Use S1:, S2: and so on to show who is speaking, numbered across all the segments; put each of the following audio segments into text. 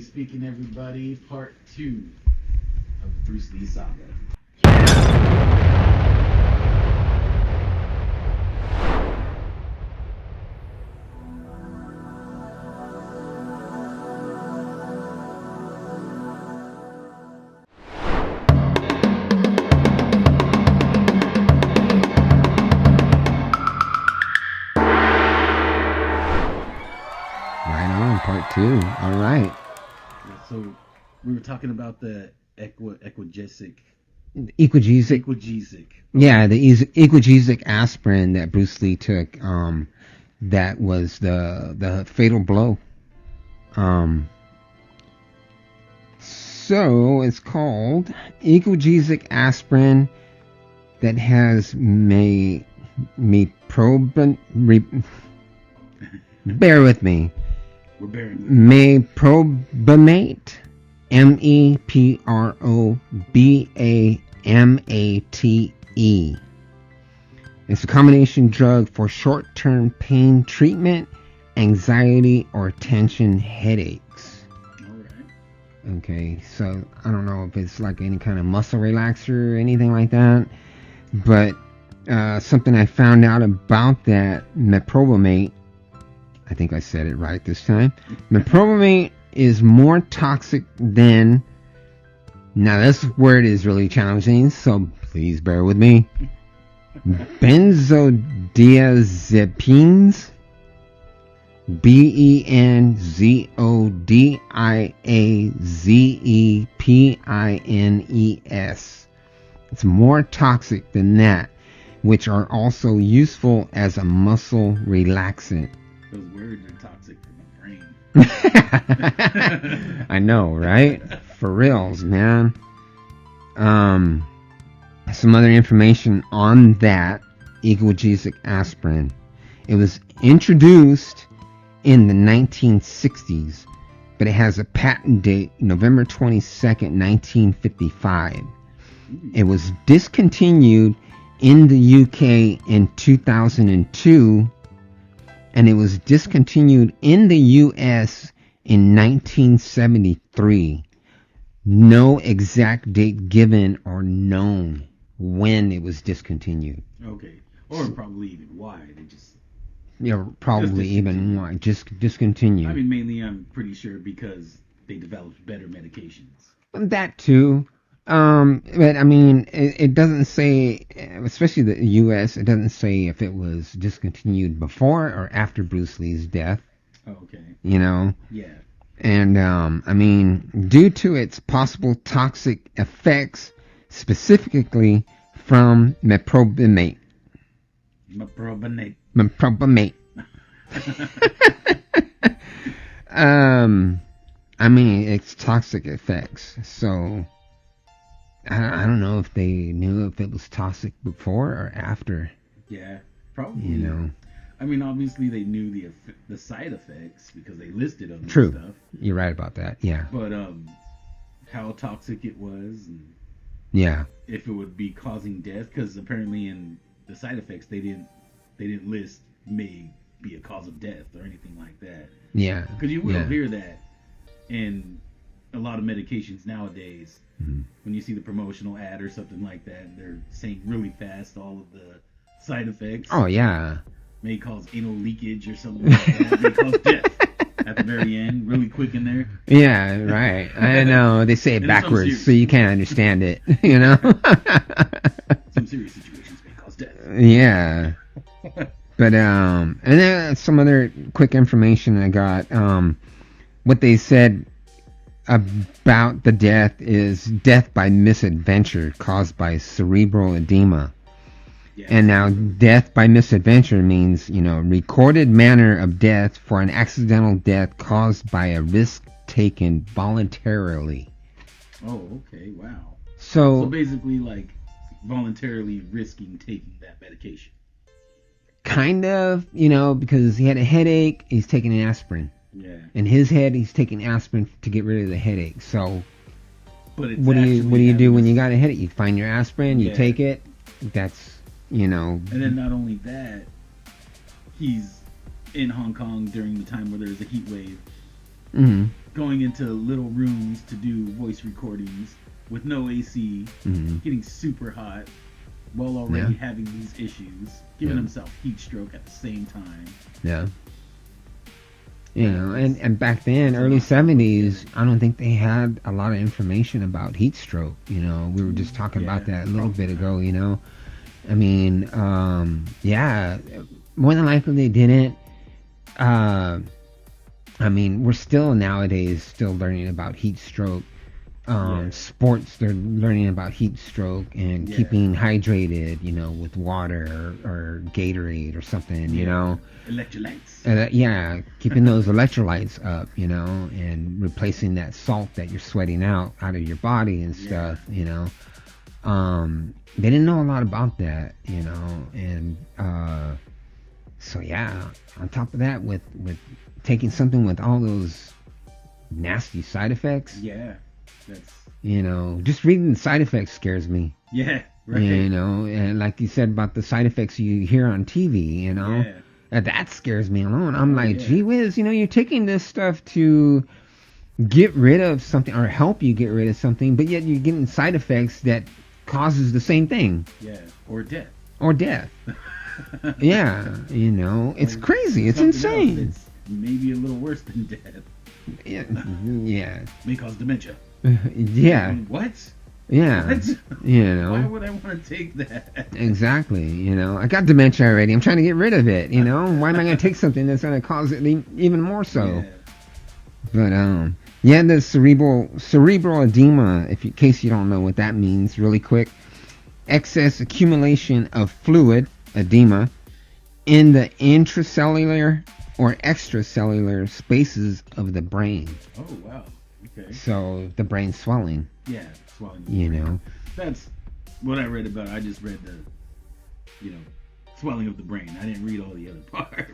S1: speaking, everybody. Part 2 of the Bruce Lee saga.
S2: Right on, part 2. All right.
S1: So we were talking about the equagesic.
S2: Equagesic. Yeah, the equagesic aspirin that Bruce Lee took. That was the fatal blow. So it's called equagesic aspirin that has bear with me.
S1: We're bearing with
S2: Meprobamate, Meprobamate. It's a combination drug for short-term pain treatment, anxiety, or tension headaches.
S1: Alright.
S2: Okay, so I don't know if it's like any kind of muscle relaxer or anything like that, but something I found out about that meprobamate, I think I said it right this time. Meprobamate is more toxic than... Now this word is really challenging, so please bear with me. Benzodiazepines. Benzodiazepines. It's more toxic than that, which are also useful as a muscle relaxant.
S1: Those words are toxic for my brain.
S2: I know, right? For reals, man. Some other information on that equagesic aspirin. It was introduced in the 1960s, but it has a patent date November 22nd, 1955. It was discontinued in the UK in 2002, and it was discontinued in the US in 1973. No exact date given or known when it was discontinued.
S1: Okay. Or probably even why. They just...
S2: Yeah, probably even why. Just discontinued.
S1: I mean, mainly I'm pretty sure because they developed better medications.
S2: That too. But I mean, it doesn't say, especially the U.S., it doesn't say if it was discontinued before or after Bruce Lee's death.
S1: Oh, okay.
S2: You know?
S1: Yeah.
S2: And, I mean, due to its possible toxic effects, specifically from meprobamate. Meprobamate. I mean, it's toxic effects. So, I don't know if they knew if it was toxic before or after.
S1: Yeah, probably.
S2: You know.
S1: I mean, obviously they knew the side effects because they listed them.
S2: True.
S1: And stuff.
S2: You're right about that. Yeah.
S1: But how toxic it was, and
S2: yeah,
S1: if it would be causing death, because apparently in the side effects they didn't list may be a cause of death or anything like that.
S2: Yeah.
S1: Because you will hear that in a lot of medications nowadays.
S2: Mm-hmm.
S1: When you see the promotional ad or something like that, and they're saying really fast all of the side effects.
S2: Oh yeah.
S1: May cause anal leakage or something like that. May cause death at the very end, really quick in there.
S2: Yeah, right. I know. They say it backwards, so you can't understand it, you know?
S1: Some serious situations may cause death.
S2: Yeah. But, and then some other quick information I got. What they said about the death is death by misadventure caused by cerebral edema. And now death by misadventure means, recorded manner of death for an accidental death caused by a risk taken voluntarily.
S1: Oh, okay. Wow.
S2: So
S1: basically like voluntarily risking taking that medication.
S2: Kind of, because he had a headache, he's taking an aspirin.
S1: Yeah.
S2: In his head, he's taking aspirin to get rid of the headache. So
S1: but
S2: what do you do when you got a headache? You find your aspirin, you take it. That's... And
S1: then not only that, he's in Hong Kong during the time where there's a heat wave.
S2: Mm-hmm.
S1: going into little rooms to do voice recordings with no AC, getting super hot, while already having these issues, giving himself heat stroke at the same time.
S2: Yeah. You know, and back then, early 70s, I don't think they had a lot of information about heat stroke. You know, we were just talking about that a little bit ago, you know. I mean, yeah, more than likely they didn't. I mean, we're still nowadays still learning about heat stroke. Sports, they're learning about heat stroke and keeping hydrated, you know, with water or Gatorade or something, you know.
S1: Electrolytes.
S2: Keeping those electrolytes up, you know, and replacing that salt that you're sweating out of your body and stuff, you know. They didn't know a lot about that, you know, and so yeah, on top of that, with taking something with all those nasty side effects.
S1: Yeah. That's...
S2: You know, just reading the side effects scares me.
S1: Yeah, right.
S2: You know, and like you said about the side effects you hear on TV, you know, that scares me alone. I'm like, gee whiz, you know, you're taking this stuff to get rid of something or help you get rid of something, but yet you're getting side effects that causes the same thing.
S1: Yeah, or death.
S2: Or death. Yeah, you know, it's crazy. It's insane.
S1: It's maybe a little worse than death.
S2: Yeah.
S1: May cause dementia.
S2: Yeah.
S1: What?
S2: Yeah.
S1: What?
S2: You know.
S1: Why would I want to take that?
S2: Exactly. You know, I got dementia already. I'm trying to get rid of it. You know, why am I going to take something that's going to cause it even more so?
S1: Yeah.
S2: But the cerebral edema. In case you don't know what that means, really quick, excess accumulation of fluid, edema, in the intracellular or extracellular spaces of the brain.
S1: Oh wow. Okay.
S2: So the brain swelling.
S1: Yeah, swelling.
S2: You know.
S1: That's what I read about. I just read the, you know, swelling of the brain. I didn't read all the other parts.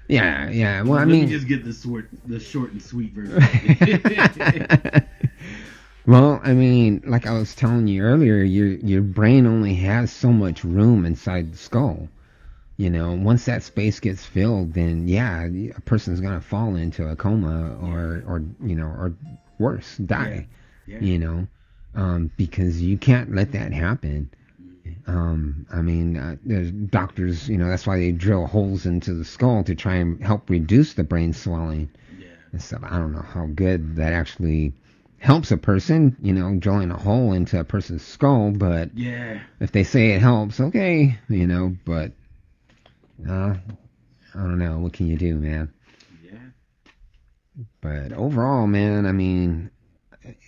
S2: Yeah. Well,
S1: Let me just get the short and sweet version.
S2: Well, I mean, like I was telling you earlier, your brain only has so much room inside the skull. You know, once that space gets filled, then a person's gonna fall into a coma or you know, or worse, die.
S1: Yeah.
S2: You know, because you can't let that happen. I mean, there's doctors, you know, that's why they drill holes into the skull to try and help reduce the brain swelling and stuff. I don't know how good that actually helps a person, you know, drilling a hole into a person's skull, but if they say it helps, okay, you know, but I don't know. What can you do, man?
S1: Yeah.
S2: But overall, man, I mean,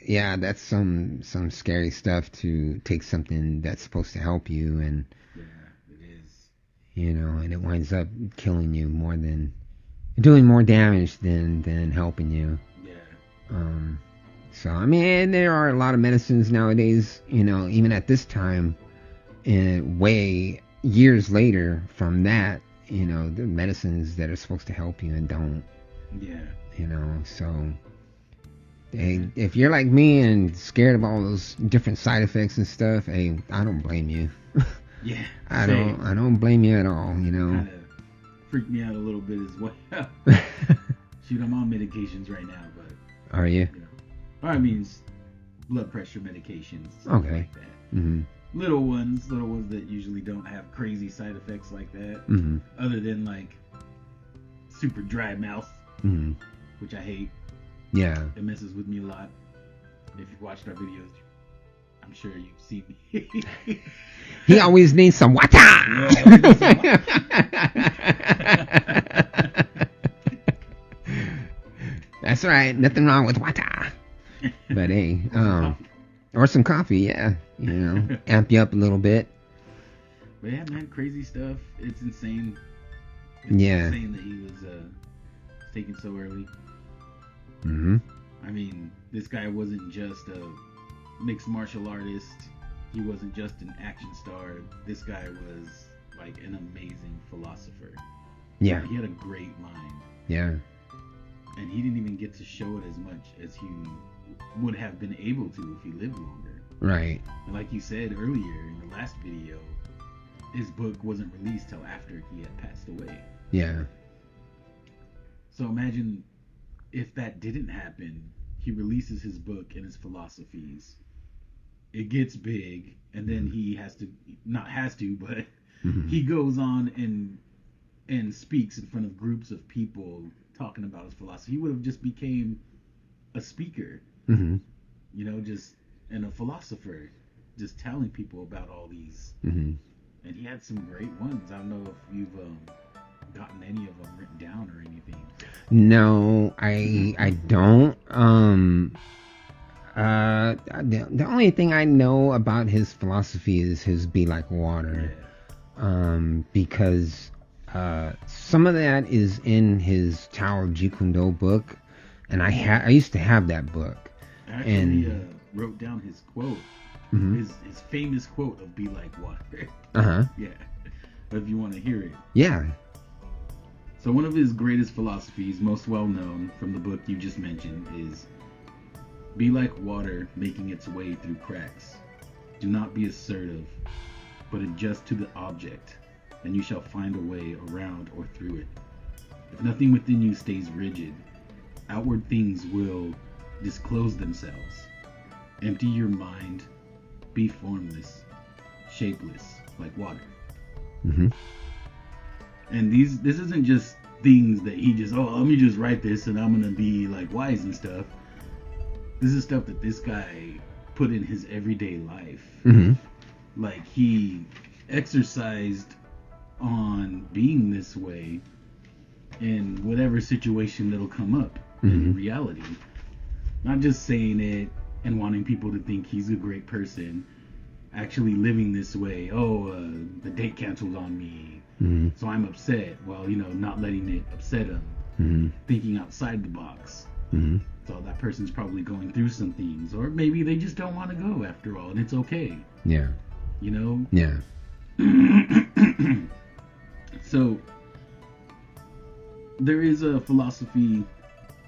S2: that's some scary stuff to take something that's supposed to help you and
S1: it is.
S2: You know, and it winds up killing you more than doing more damage than helping you.
S1: Yeah.
S2: So I mean, there are a lot of medicines nowadays, you know, even at this time, way years later from that, you know, the medicines that are supposed to help you and don't.
S1: Yeah.
S2: You know, so hey, if you're like me and scared of all those different side effects and stuff, hey, I don't blame you.
S1: Yeah.
S2: I don't blame you at all, you know.
S1: Kind of freaked me out a little bit as well. Shoot, I'm on medications right now, but
S2: are you?
S1: You know, I mean, blood pressure medications.
S2: Okay.
S1: Like that.
S2: Mm-hmm.
S1: Little ones that usually don't have crazy side effects like that.
S2: Mm-hmm.
S1: Other than like super dry mouth, which I hate.
S2: Yeah.
S1: It messes with me a lot. If you've watched our videos, I'm sure you've seen me.
S2: He always needs some water. That's right. Nothing wrong with water. But hey, or some coffee, yeah. You know, amp you up a little bit.
S1: But yeah, man, crazy stuff. It's insane. It's insane that he was taken so early.
S2: Mm-hmm.
S1: I mean, this guy wasn't just a mixed martial artist. He wasn't just an action star. This guy was like an amazing philosopher.
S2: Yeah.
S1: He had a great mind.
S2: Yeah.
S1: And he didn't even get to show it as much as he would have been able to if he lived longer.
S2: Right.
S1: And like you said earlier in the last video, his book wasn't released till after he had passed away.
S2: Yeah.
S1: So imagine if that didn't happen, he releases his book and his philosophies. It gets big, and then he has to, not has to, but he goes on and speaks in front of groups of people talking about his philosophy. He would have just became a speaker, you know, just and a philosopher, just telling people about all these. And he had some great ones. I don't know if you've gotten any of them written down or anything.
S2: No, I don't. The only thing I know about his philosophy is his be like water. Because some of that is in his Tao Jeet Kune Do book, and I used to have that book.
S1: I actually wrote down his quote, his famous quote of "Be like water." Yeah, if you want to hear it.
S2: Yeah.
S1: So one of his greatest philosophies, most well known from the book you just mentioned, is be like water making its way through cracks. Do not be assertive, but adjust to the object, and you shall find a way around or through it. If nothing within you stays rigid, outward things will disclose themselves. Empty your mind, be formless, shapeless, like water. And this isn't just things that he just, let me just write this and I'm gonna be like wise and stuff. This is stuff that this guy put in his everyday life. Like he exercised on being this way in whatever situation that'll come up in reality. Not just saying it and wanting people to think he's a great person, actually living this way. The date canceled on me, so I'm upset. Well, not letting it upset him. Thinking outside the box. So that person's probably going through some things, or maybe they just don't want to go after all, and it's okay.
S2: Yeah. Yeah.
S1: So there is a philosophy,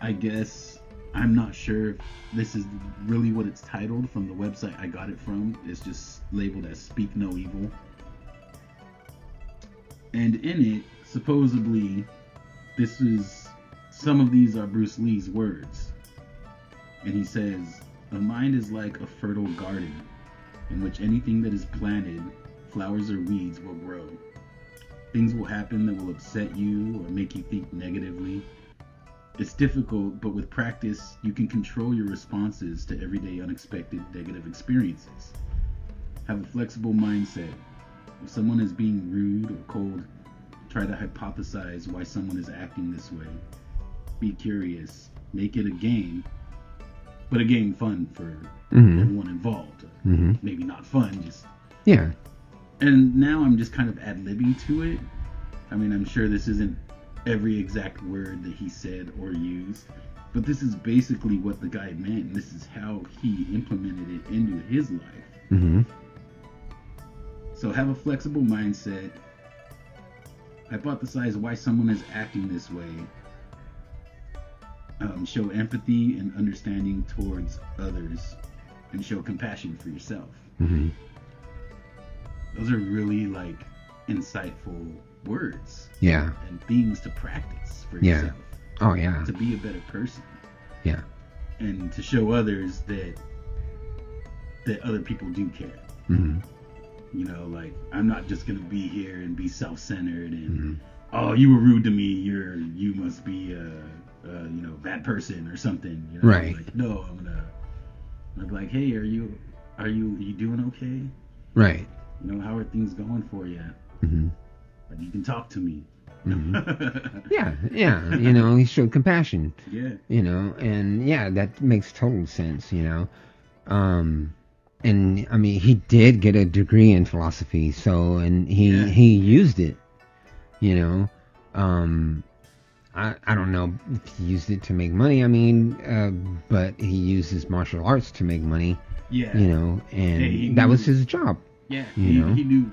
S1: I guess. I'm not sure if this is really what it's titled from the website I got it from. It's just labeled as Speak No Evil. And in it, supposedly, some of these are Bruce Lee's words. And he says, a mind is like a fertile garden in which anything that is planted, flowers or weeds, will grow. Things will happen that will upset you or make you think negatively. It's difficult, but with practice, you can control your responses to everyday unexpected negative experiences. Have a flexible mindset. If someone is being rude or cold, try to hypothesize why someone is acting this way. Be curious. Make it a game, but a game fun for everyone involved. Maybe not fun, just...
S2: Yeah.
S1: And now I'm just kind of ad-libbing to it. I mean, I'm sure this isn't every exact word that he said or used, but this is basically what the guy meant, and this is how he implemented it into his life. So have a flexible mindset. Hypothesize why someone is acting this way. Show empathy and understanding towards others, and show compassion for yourself. Those are really insightful words.
S2: Yeah.
S1: And things to practice for yourself.
S2: Oh yeah.
S1: To be a better person.
S2: Yeah.
S1: And to show others that other people do care. I'm not just gonna be here and be self-centered and you were rude to me, you must be a bad person or something.
S2: Right.
S1: No, I'm be like, hey, are you doing okay?
S2: Right.
S1: How are things going for you? You can talk to me.
S2: Yeah. He showed compassion.
S1: Yeah.
S2: And that makes total sense. And I mean, he did get a degree in philosophy, and he used it. I don't know if he used it to make money. I mean, but he used his martial arts to make money.
S1: Yeah.
S2: And that was his job.
S1: Yeah. He knew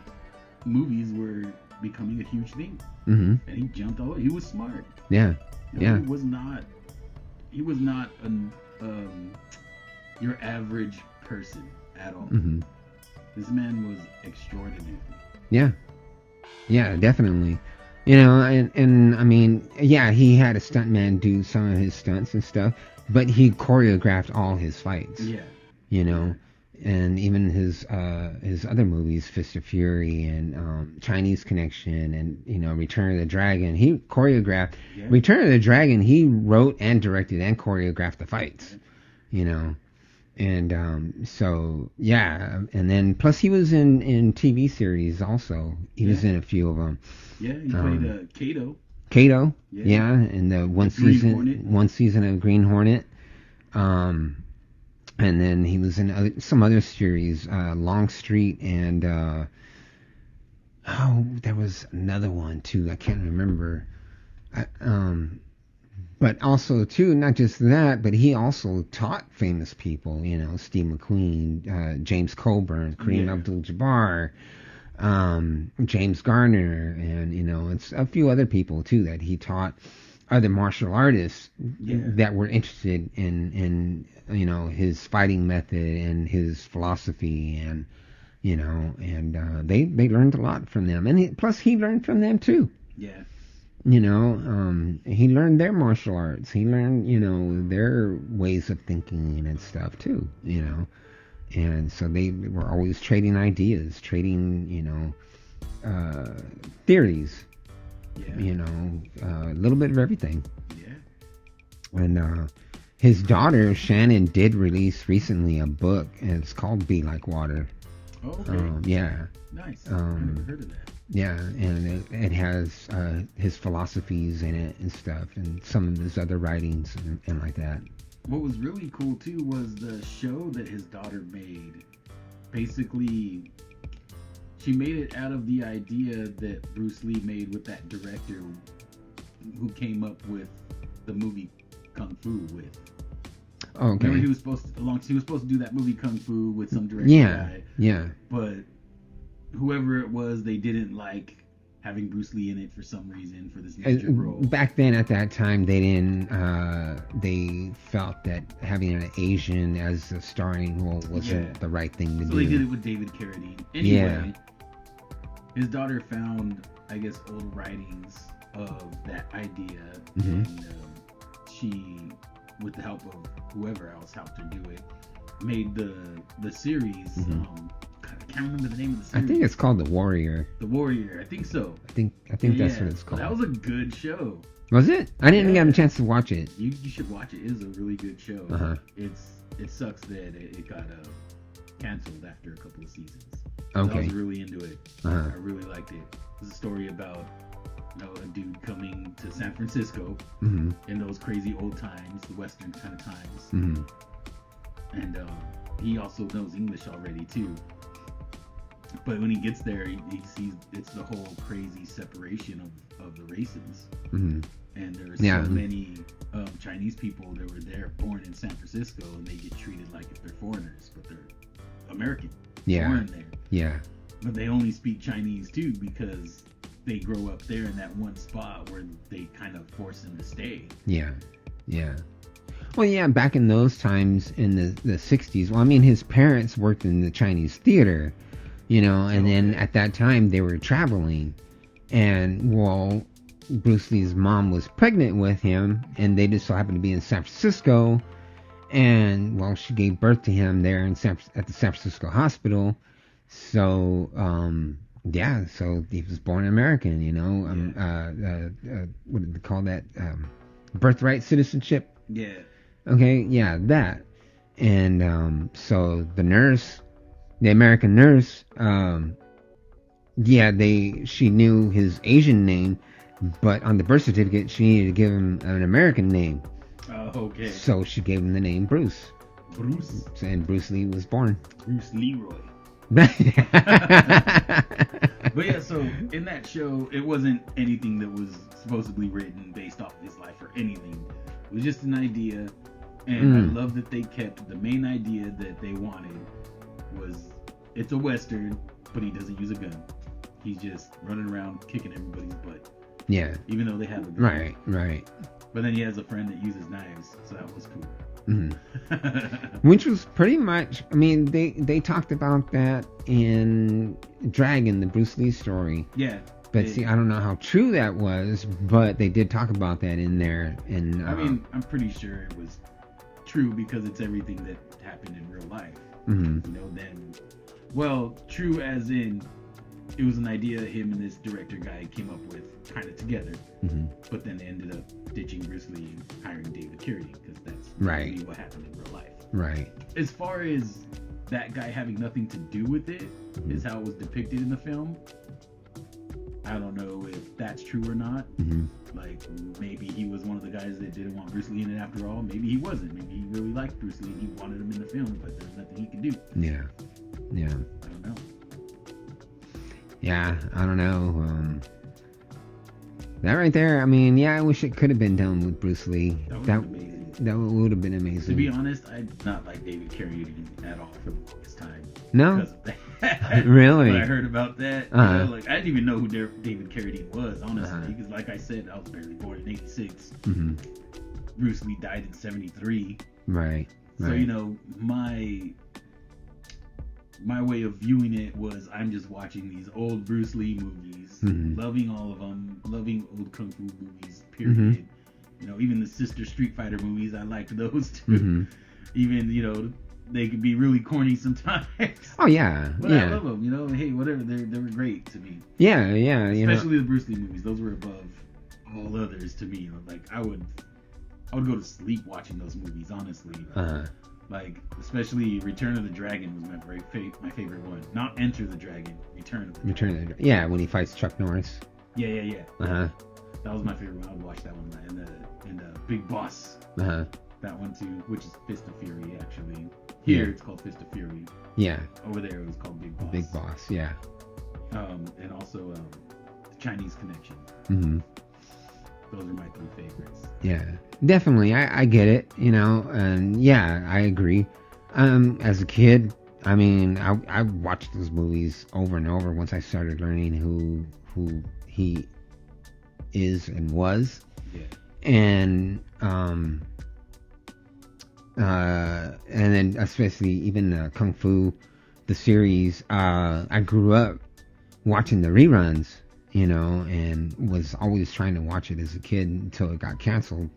S1: movies were becoming a huge thing. And he jumped all. He was smart.
S2: Yeah.
S1: He was not your average person at all. This man was extraordinary.
S2: Yeah, definitely. and I mean, yeah, he had a stuntman do some of his stunts and stuff, but he choreographed all his fights.
S1: Yeah.
S2: You know, and even his other movies, Fist of Fury and Chinese Connection and Return of the Dragon, he choreographed.
S1: Yeah.
S2: Return of the Dragon, he wrote and directed and choreographed the fights. And so yeah, and then plus he was in TV series also. He was in a few of them.
S1: Yeah, he played Kato.
S2: Kato, yeah, in the one season of Green Hornet. And then he was in some other series, Longstreet, and there was another one too. I can't remember. But also too, not just that, but he also taught famous people. Steve McQueen, James Coburn, Kareem Abdul-Jabbar, James Garner, and it's a few other people too that he taught. Other martial artists that were interested in his fighting method and his philosophy, and they learned a lot from them, and plus he learned from them too.
S1: Yeah.
S2: He learned their martial arts. He learned their ways of thinking and stuff too. And so they were always trading ideas, trading theories.
S1: Yeah.
S2: A little bit of everything.
S1: Yeah.
S2: And his daughter Shannon did release recently a book, and it's called Be Like Water.
S1: Oh, okay.
S2: Yeah.
S1: Nice. I've never heard of that.
S2: Yeah, and it has his philosophies in it and stuff, and some of his other writings and like that.
S1: What was really cool too was the show that his daughter made. Basically, she made it out of the idea that Bruce Lee made with that director who came up with the movie Kung Fu with.
S2: Oh, okay.
S1: Remember he was supposed to do that movie Kung Fu with some director guy.
S2: Yeah.
S1: But whoever it was, they didn't like having Bruce Lee in it for some reason for this major role.
S2: Back then, at that time, they didn't. They felt that having an Asian as a starring role wasn't the right thing to do.
S1: So they did it with David Carradine. Anyway, his daughter found, I guess, old writings of that idea, and she, with the help of whoever else helped her do it, made the series. I can't remember the name of the series.
S2: I think it's called The Warrior.
S1: The Warrior, I think so.
S2: I think that's what it's called.
S1: That was a good show.
S2: Was it? I didn't get a chance to watch it.
S1: You should watch it. It is a really good show. It sucks that it got canceled after a couple of seasons.
S2: Okay.
S1: I was really into it. I really liked it. It's a story about a dude coming to San Francisco in those crazy old times, the Western kind of times, and he also knows English already too. But when he gets there, he sees it's the whole crazy separation of the races. And there are so many Chinese people that were there born in San Francisco, and they get treated like if they're foreigners, but they're American, born there.
S2: Yeah.
S1: But they only speak Chinese too because they grow up there in that one spot where they kind of force them to stay. Yeah.
S2: Well, yeah, back in those times in the 60s, well, I mean, his parents worked in the Chinese theater, and then at that time they were traveling. And, well, Bruce Lee's mom was pregnant with him, and they just so happened to be in San Francisco. And, well, she gave birth to him there at the San Francisco hospital. So, so he was born American, what did they call that? Birthright citizenship?
S1: Yeah.
S2: Okay, yeah, that. And so the American nurse, she knew his Asian name, but on the birth certificate she needed to give him an American name.
S1: Oh, okay.
S2: So she gave him the name Bruce. And Bruce Lee was born.
S1: Bruce Leroy. But yeah, so in that show, it wasn't anything that was supposedly written based off of his life or anything. It was just an idea, and I love that they kept the main idea that they wanted was it's a Western, but he doesn't use a gun. He's just running around kicking everybody's butt.
S2: Yeah.
S1: Even though they have a gun.
S2: Right.
S1: But then he has a friend that uses knives, so that was cool.
S2: Which was pretty much, I mean, they talked about that in Dragon, the Bruce Lee story.
S1: Yeah.
S2: But see, I don't know how true that was, but they did talk about that in there. And
S1: I mean, I'm pretty sure it was true because it's everything that happened in real life.
S2: Mm-hmm.
S1: You know, then, well, true as in it was an idea him and this director guy came up with kind of together,
S2: Mm-hmm.
S1: but then they ended up ditching Bruce Lee and hiring David Carradine because that's
S2: Right.
S1: really what happened in real life.
S2: Right.
S1: As far as that guy having nothing to do with it,
S2: Mm-hmm.
S1: is how it was depicted in the film. I don't know if that's true or not.
S2: Mm-hmm.
S1: Like, maybe he was one of the guys that didn't want Bruce Lee in it after all. Maybe he wasn't. Maybe he really liked Bruce Lee and he wanted him in the film, but there's nothing he could do.
S2: Yeah. Yeah.
S1: I don't know.
S2: Yeah, I don't know. That right there, I mean, yeah, I wish it could have been done with Bruce Lee.
S1: That would be amazing.
S2: That would have been amazing.
S1: To be honest, I did not like David Carradine at all for the longest time.
S2: No?
S1: Because of that.
S2: Really?
S1: When I heard about that,
S2: Uh-huh.
S1: you know, like, I didn't even know who David Carradine was, honestly.
S2: Uh-huh.
S1: Because, like I said, I was barely born in '86.
S2: Mm-hmm.
S1: Bruce Lee died in '73.
S2: Right.
S1: So, you know, my way of viewing it was I'm just watching these old Bruce Lee movies,
S2: Mhm.
S1: loving all of them, loving old kung fu movies, period.
S2: Mhm.
S1: You know, even the sister Street Fighter movies, I liked those too.
S2: Mm-hmm.
S1: Even, you know, they could be really corny sometimes.
S2: Oh, yeah.
S1: But
S2: Yeah.
S1: I love them, you know. Hey, whatever, they were great to me.
S2: Yeah, yeah. You
S1: Especially the Bruce Lee movies; those were above all others to me. Like I would go to sleep watching those movies, honestly.
S2: know.
S1: Like, especially Return of the Dragon was my favorite one. Not Enter the Dragon, Return of the Dragon.
S2: Return of the Yeah, when he fights Chuck Norris.
S1: Yeah.
S2: Uh-huh.
S1: That was my favorite one. I would watch that one. And the Big Boss,
S2: Uh-huh.
S1: that one too, which is Fist of Fury actually. Here
S2: Yeah.
S1: it's called Fist of Fury.
S2: Yeah.
S1: Over there it was called Big Boss.
S2: Big Boss, yeah.
S1: And also the Chinese Connection.
S2: Mm-hmm.
S1: Those are my three favorites.
S2: Yeah, definitely. I get it, you know, and yeah, I agree. As a kid, I mean, I watched those movies over and over once I started learning who he is and was.
S1: Yeah.
S2: And then especially even Kung Fu, the series, I grew up watching the reruns, you know, and was always trying to watch it as a kid until it got canceled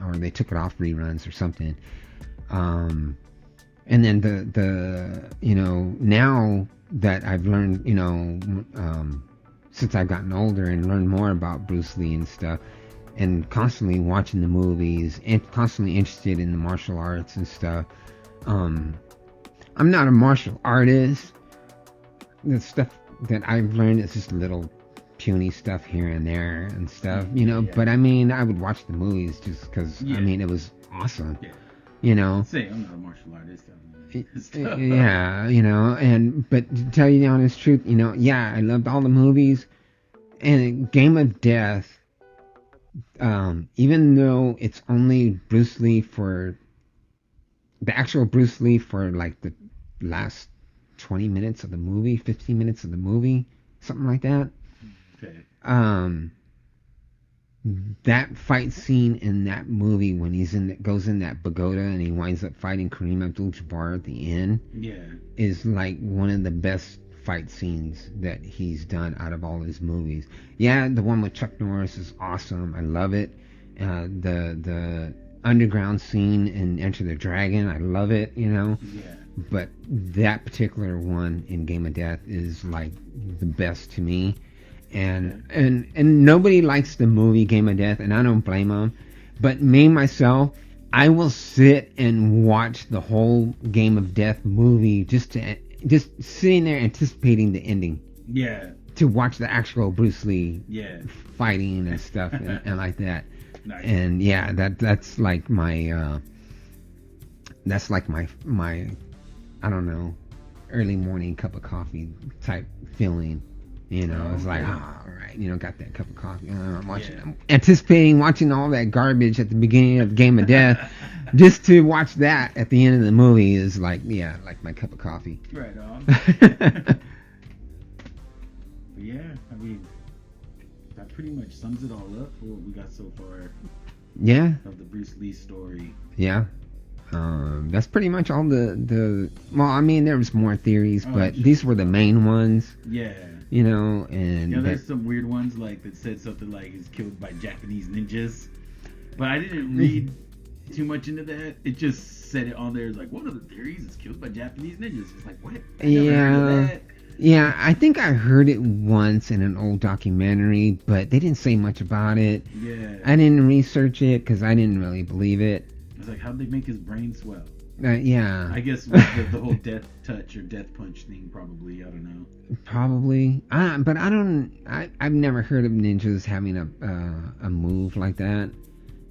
S2: or they took it off reruns or something. And then the you know, now that I've learned, you know, since I've gotten older and learned more about Bruce Lee and stuff, and constantly watching the movies and constantly interested in the martial arts and stuff. I'm not a martial artist. The stuff that I've learned is just little puny stuff here and there and stuff, you know.
S1: Yeah.
S2: But I mean, I would watch the movies just because,
S1: Yeah.
S2: I mean, it was awesome,
S1: Yeah.
S2: you know.
S1: Say, I'm not a martial artist.
S2: Yeah, you know, but to tell you the honest truth, you know, yeah, I loved all the movies, and Game of Death, even though it's only Bruce Lee for the actual Bruce Lee for like the last 20 minutes of the movie, 15 minutes of the movie, something like that.
S1: Okay.
S2: That fight scene in that movie when goes in that pagoda and he winds up fighting Kareem Abdul-Jabbar at the end,
S1: Yeah.
S2: is like one of the best fight scenes that he's done out of all his movies. Yeah, the one with Chuck Norris is awesome. I love it. The underground scene in Enter the Dragon, I love it, you know.
S1: Yeah.
S2: But that particular one in Game of Death is like the best to me. And nobody likes the movie Game of Death, and I don't blame them. But me, myself, I will sit and watch the whole Game of Death movie just sitting there anticipating the ending.
S1: Yeah.
S2: To watch the actual Bruce Lee
S1: Yeah.
S2: fighting and stuff and like that.
S1: Nice.
S2: And yeah, that's like my I don't know, early morning cup of coffee type feeling. You know, it's like, all right, you know, got that cup of coffee. I'm watching, I'm anticipating watching all that garbage at the beginning of Game of Death, just to watch that at the end of the movie is like, yeah, like my cup of coffee.
S1: Right on. But yeah, I mean, that pretty much sums it all up for what we got so far
S2: Yeah,
S1: of the Bruce Lee story.
S2: yeah. That's pretty much all the. Well, I mean, there was more theories, but
S1: sure.
S2: these were the main ones.
S1: Yeah.
S2: You know, and
S1: yeah, there's some weird ones like that said something like he's killed by Japanese ninjas, but I didn't read too much into that. It just said it on there. It's like one of the theories is killed by Japanese ninjas. It's like what? I never heard of that.
S2: Yeah, I think I heard it once in an old documentary, but they didn't say much about it.
S1: Yeah.
S2: I didn't research it because I didn't really believe it.
S1: It's like, how'd they make his brain swell?
S2: Yeah.
S1: I guess with the whole death touch or death punch thing, probably. I don't know.
S2: Probably. But I don't. I've never heard of ninjas having a move like that.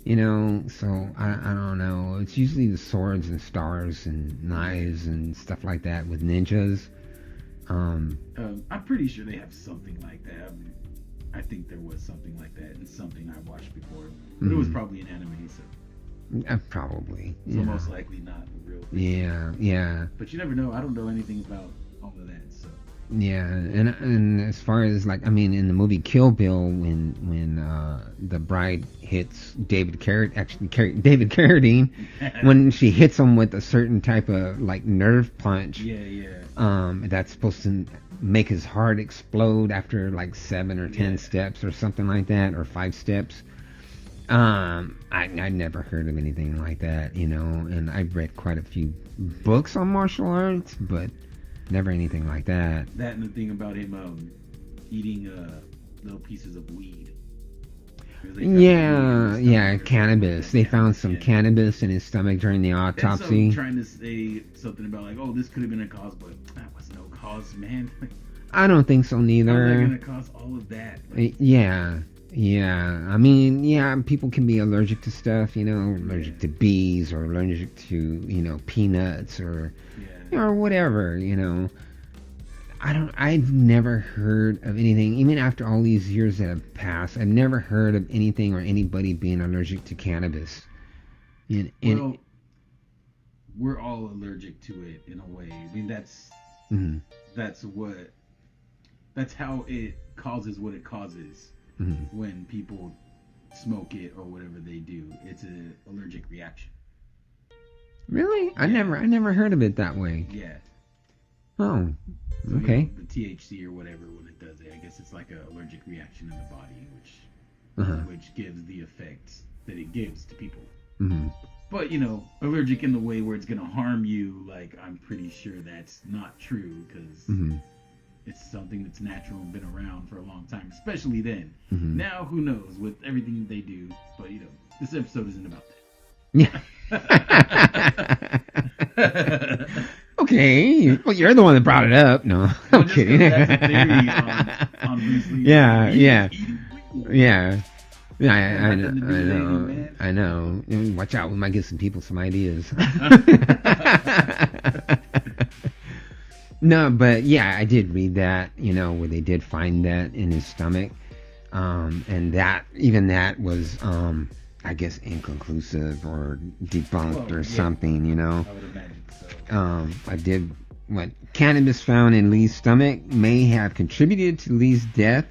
S2: You know, so I don't know. It's usually the swords and stars and knives and stuff like that with ninjas.
S1: I'm pretty sure they have something like that. I think there was something like that in something I watched before. But it was probably an anime, so.
S2: Probably.
S1: So most likely not real thing.
S2: Yeah.
S1: But you never know. I don't know anything about all of that, so.
S2: Yeah, and as far as like, I mean, in the movie Kill Bill, when the bride hits David Carradine, when she hits him with a certain type of like nerve punch, that's supposed to make his heart explode after like 7 or 10 steps or something like that, or 5 steps. I never heard of anything like that, you know, and I've read quite a few books on martial arts, but never anything like that.
S1: That and the thing about him eating little pieces of weed.
S2: Yeah, cannabis. They found some cannabis in his stomach during the autopsy.
S1: And so trying to say something about like, oh, this could have been a cause, but that was no cause, man.
S2: I don't think so neither.
S1: How's that gonna cause all of that? Like,
S2: yeah. I mean, people can be allergic to stuff, you know, allergic to bees or allergic to, you know, peanuts or whatever, you know. I've never heard of anything, even after all these years that have passed, I've never heard of anything or anybody being allergic to cannabis.
S1: Well, we're all allergic to it in a way. I mean, that's how it causes what it causes when people smoke it or whatever they do. It's an allergic reaction.
S2: Really? I never heard of it that way.
S1: Yeah.
S2: Oh,
S1: so,
S2: okay.
S1: You know, the THC or whatever, when it does it, I guess it's like an allergic reaction in the body, which gives the effects that it gives to people. But, you know, allergic in the way where it's going to harm you, like, I'm pretty sure that's not true, because it's something that's natural and been around for a long time, especially then. Now, who knows with everything they do, but, you know, this episode isn't about
S2: that. Okay, well, you're the one that brought it up. No, I'm kidding.
S1: That's a theory on Bruce Lee.
S2: I know. Watch out, we might give some people some ideas. No, but yeah, I did read that, you know, where they did find that in his stomach, and that was, I guess, inconclusive or debunked or something, you know.
S1: I would imagine so.
S2: Cannabis found in Lee's stomach may have contributed to Lee's death.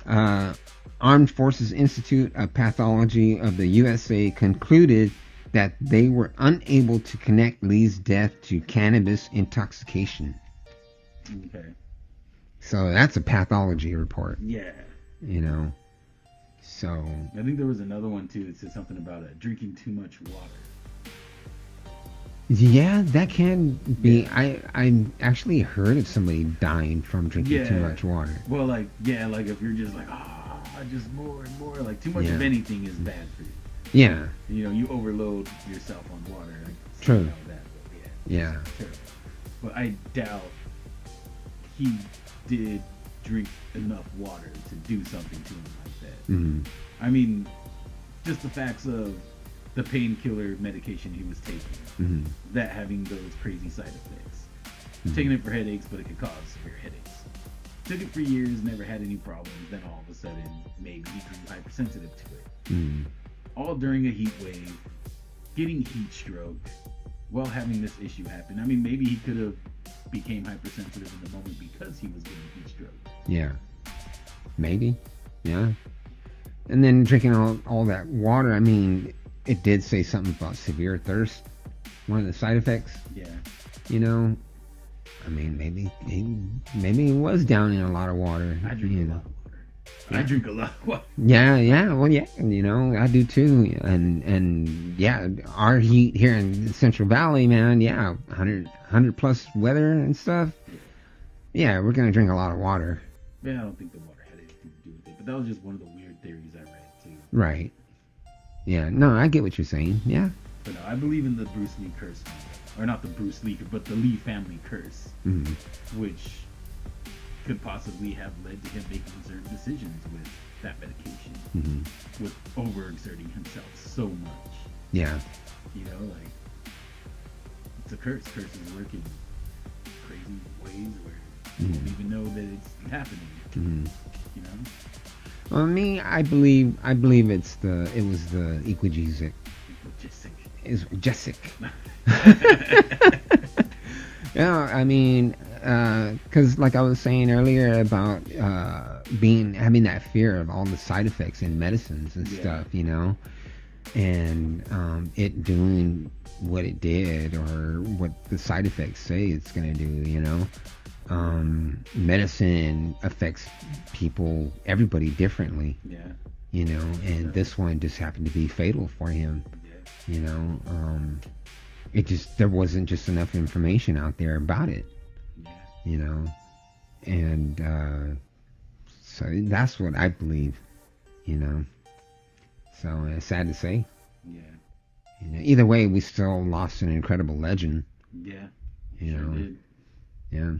S2: Armed Forces Institute of Pathology of the USA concluded that they were unable to connect Lee's death to cannabis intoxication.
S1: Okay.
S2: So that's a pathology report.
S1: Yeah.
S2: You know. So
S1: I think there was another one too that said something about drinking too much water.
S2: Yeah, that can be. I actually heard of somebody dying from drinking too much water.
S1: Well, like if you're just like just more and more, like too much of anything is bad for you.
S2: Yeah.
S1: You know, you overload yourself on water.
S2: True.
S1: Yeah. But I doubt he did drink enough water to do something to him like that. I mean, just the facts of the painkiller medication he was taking, that having those crazy side effects. Taking it for headaches, but it could cause severe headaches. Took it for years, never had any problems. Then all of a sudden, maybe he grew hypersensitive to it. All during a heat wave, getting heat stroke, while having this issue happen. I mean, maybe he could have became hypersensitive in the moment because he was getting heat stroke.
S2: Yeah. Maybe. Yeah. And then drinking all that water, I mean, it did say something about severe thirst. One of the side effects.
S1: Yeah.
S2: You know? I mean, maybe he was down in a lot of water.
S1: I drink a lot of water. I drink a lot of water.
S2: Yeah. Well, yeah. I do too. And yeah, our heat here in the Central Valley, man. Yeah, 100 plus weather and stuff. Yeah, we're gonna drink a lot of water.
S1: Yeah, I don't think the water had anything to do with it, but that was just one of the weird theories I read too.
S2: Right. Yeah. No, I get what you're saying. Yeah.
S1: But no, I believe in the Bruce Lee curse, or not the Bruce Lee, but the Lee family curse, which could possibly have led to him making certain decisions with that medication, with overexerting himself so much.
S2: Yeah.
S1: Like it's a curse. Curses work in crazy ways where you don't even know that it's happening.
S2: Well, me, I believe it was the Equigesic. Is Jessic. Yeah, I mean, because like I was saying earlier about having that fear of all the side effects in medicines and stuff, and it doing what it did or what the side effects say it's gonna do, medicine affects everybody differently. And this one just happened to be fatal for him. There wasn't just enough information out there about it. And so that's what I believe. So it's sad to say. Either way, we still lost an incredible legend.
S1: Did.
S2: Yeah.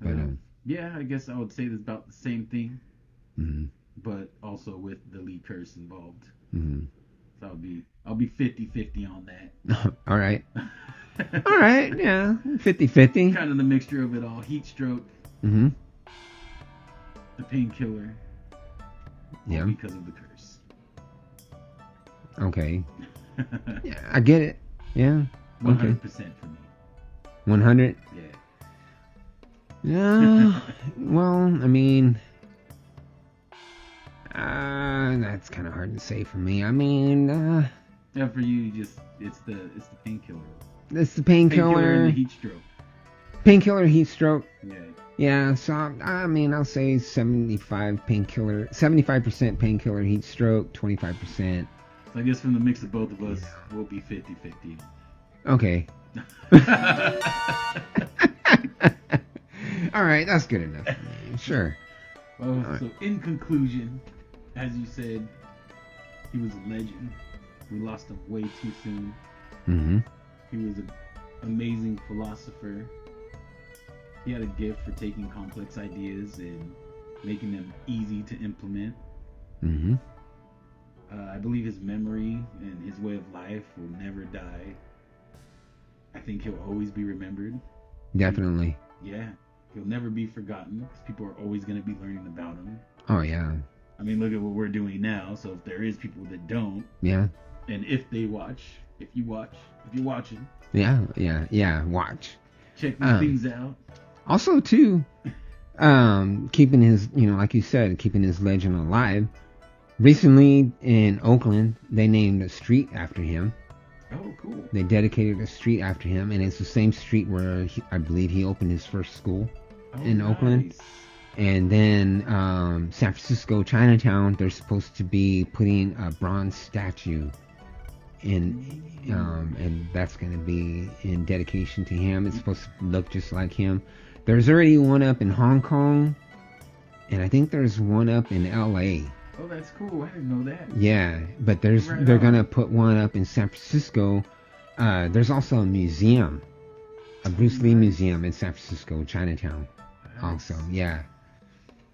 S2: But
S1: yeah, I guess I would say it's about the same thing, but also with the Lee curse involved. So I'll be 50-50 on that.
S2: All right. All right, yeah. 50-50.
S1: Kind of the mixture of it all. Heat stroke.
S2: The
S1: painkiller.
S2: Yeah.
S1: Because of the curse.
S2: Okay. Yeah, I get it. Yeah.
S1: 100% for me.
S2: 100?
S1: Yeah.
S2: Yeah. Well, I mean, that's kind of hard to say for me. I mean,
S1: yeah, for you, it's the painkiller.
S2: It's the painkiller.
S1: And the heat stroke.
S2: Painkiller, heat stroke.
S1: Yeah.
S2: Yeah. So I mean, I'll say 75% painkiller, heat stroke, 25%.
S1: So I guess from the mix of both of us, we'll be 50-50.
S2: Okay. All right, that's good enough for me. Sure.
S1: Well, so in conclusion, as you said, he was a legend. We lost him way too soon. He was an amazing philosopher. He had a gift for taking complex ideas and making them easy to implement. I believe his memory and his way of life will never die. I think he'll always be remembered.
S2: Definitely.
S1: Yeah. He'll never be forgotten because people are always going to be learning about him.
S2: Oh, yeah.
S1: I mean, look at what we're doing now. So if there is people that don't.
S2: Yeah.
S1: And if you're watching.
S2: Yeah, watch.
S1: Check these things out.
S2: Also, too, keeping his, like you said, keeping his legend alive. Recently in Oakland, they named a street after him.
S1: Oh, cool.
S2: They dedicated a street after him, and it's the same street where I believe he opened his first school in Oakland. And then San Francisco, Chinatown, they're supposed to be putting a bronze statue in, and that's going to be in dedication to him. It's supposed to look just like him. There's already one up in Hong Kong, and I think there's one up in LA.
S1: Oh, that's cool. I didn't know that.
S2: Yeah, but they're gonna put one up in San Francisco. There's also a museum, a Bruce Lee museum in San Francisco, Chinatown. Nice. Also, yeah.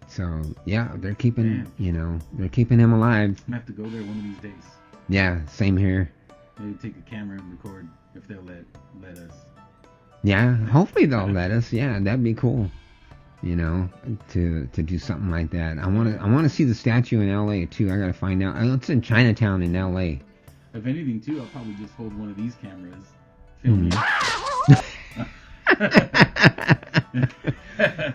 S2: So yeah, they're keeping they're keeping him alive.
S1: I have to go there one of these days.
S2: Yeah, same here.
S1: Maybe take a camera and record if they'll let us.
S2: Yeah, hopefully they'll let us. Yeah, that'd be cool. To do something like that. I want to see the statue in LA too. I gotta find out. It's in Chinatown in LA.
S1: If anything too, I'll probably just hold one of these cameras, film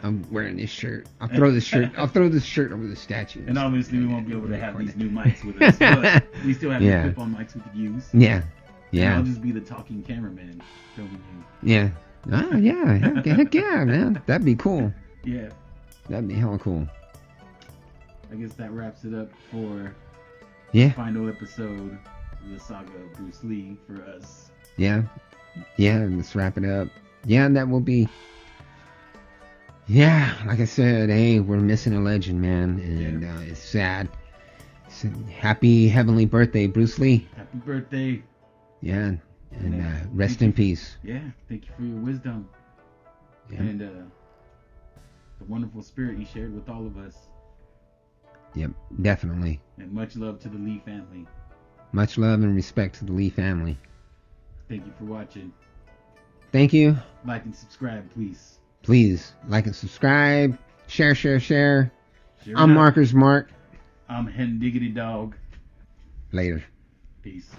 S2: I'm wearing this shirt. I'll throw this shirt over the statue.
S1: And obviously we won't be able to have these new mics with us, but we still have clip-on mics we could use.
S2: Yeah.
S1: And I'll just be the talking cameraman filming you.
S2: Yeah. Ah, yeah, heck yeah, man. That'd be cool.
S1: Yeah.
S2: That'd be hella cool.
S1: I guess that wraps it up for
S2: Yeah.
S1: the final episode of the saga of Bruce Lee for us.
S2: Yeah. Yeah, let's wrap it up. Yeah, that will be. Yeah, like I said, hey, we're missing a legend, man, and it's sad. So, happy heavenly birthday, Bruce Lee.
S1: Happy birthday.
S2: Yeah, and rest in peace.
S1: Yeah, thank you for your wisdom.
S2: Yeah.
S1: And the wonderful spirit you shared with all of us.
S2: Yep, definitely.
S1: And much love to the Lee family.
S2: Much love and respect to the Lee family.
S1: Thank you for watching.
S2: Thank you.
S1: Like and subscribe, please.
S2: Please like and subscribe. Share.
S1: Share
S2: I'm Marker's Mark.
S1: I'm Hen Diggity Dog.
S2: Later.
S1: Peace.